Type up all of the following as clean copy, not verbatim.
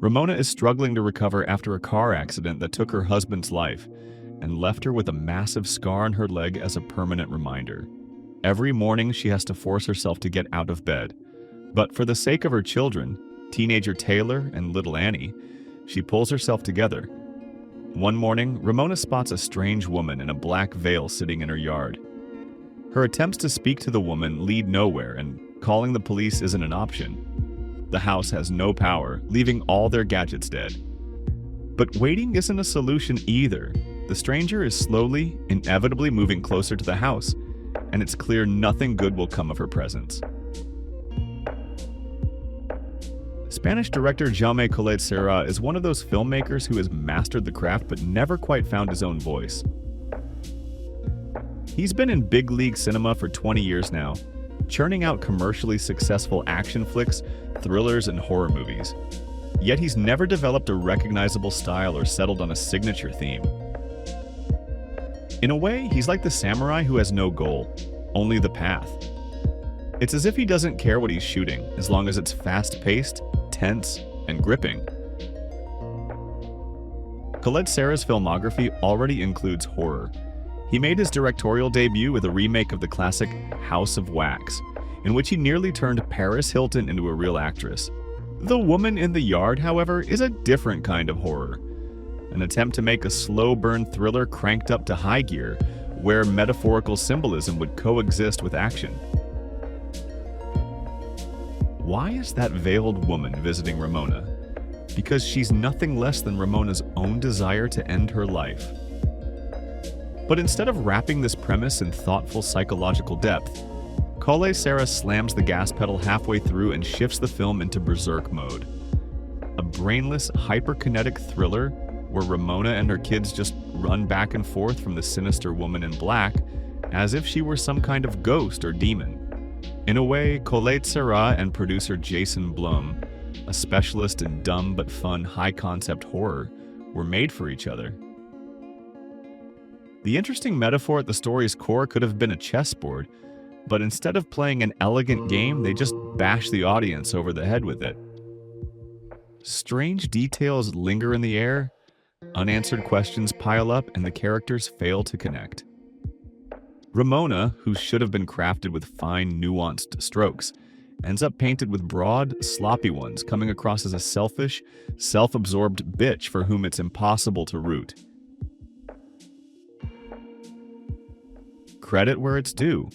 Ramona is struggling to recover after a car accident that took her husband's life and left her with a massive scar on her leg as a permanent reminder. Every morning she has to force herself to get out of bed. But for the sake of her children, teenager Taylor and little Annie, she pulls herself together. One morning, Ramona spots a strange woman in a black veil sitting in her yard. Her attempts to speak to the woman lead nowhere, and calling the police isn't an option. The house has no power, leaving all their gadgets dead. But waiting isn't a solution either. The stranger is slowly, inevitably moving closer to the house, and it's clear nothing good will come of her presence. Spanish director Jaume Collet-Serra is one of those filmmakers who has mastered the craft but never quite found his own voice. He's been in big league cinema for 20 years now, churning out commercially successful action flicks, thrillers, and horror movies. Yet he's never developed a recognizable style or settled on a signature theme. In a way, he's like the samurai who has no goal, only the path. It's as if he doesn't care what he's shooting, as long as it's fast-paced, tense, and gripping. Collet-Serra's filmography already includes horror. He made his directorial debut with a remake of the classic House of Wax, in which he nearly turned Paris Hilton into a real actress. The Woman in the Yard, however, is a different kind of horror. An attempt to make a slow-burn thriller cranked up to high gear, where metaphorical symbolism would coexist with action. Why is that veiled woman visiting Ramona? Because she's nothing less than Ramona's own desire to end her life. But instead of wrapping this premise in thoughtful psychological depth, Collet-Serra slams the gas pedal halfway through and shifts the film into berserk mode. A brainless, hyperkinetic thriller where Ramona and her kids just run back and forth from the sinister woman in black as if she were some kind of ghost or demon. In a way, Collet-Serra and producer Jason Blum, a specialist in dumb but fun high-concept horror, were made for each other. The interesting metaphor at the story's core could have been a chessboard, but instead of playing an elegant game, they just bash the audience over the head with it. Strange details linger in the air, unanswered questions pile up, and the characters fail to connect. Ramona, who should have been crafted with fine, nuanced strokes, ends up painted with broad, sloppy ones, coming across as a selfish, self-absorbed bitch for whom it's impossible to root. Credit where it's due.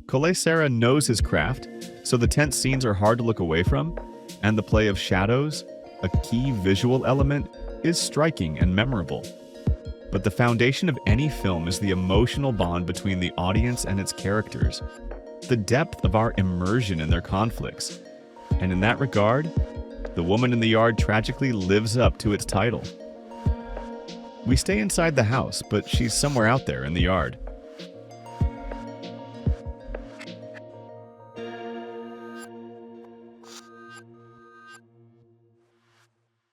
Collet-Serra knows his craft, so the tense scenes are hard to look away from, and the play of shadows, a key visual element, is striking and memorable. But the foundation of any film is the emotional bond between the audience and its characters, the depth of our immersion in their conflicts. And in that regard, The Woman in the Yard tragically lives up to its title. We stay inside the house, but she's somewhere out there in the yard.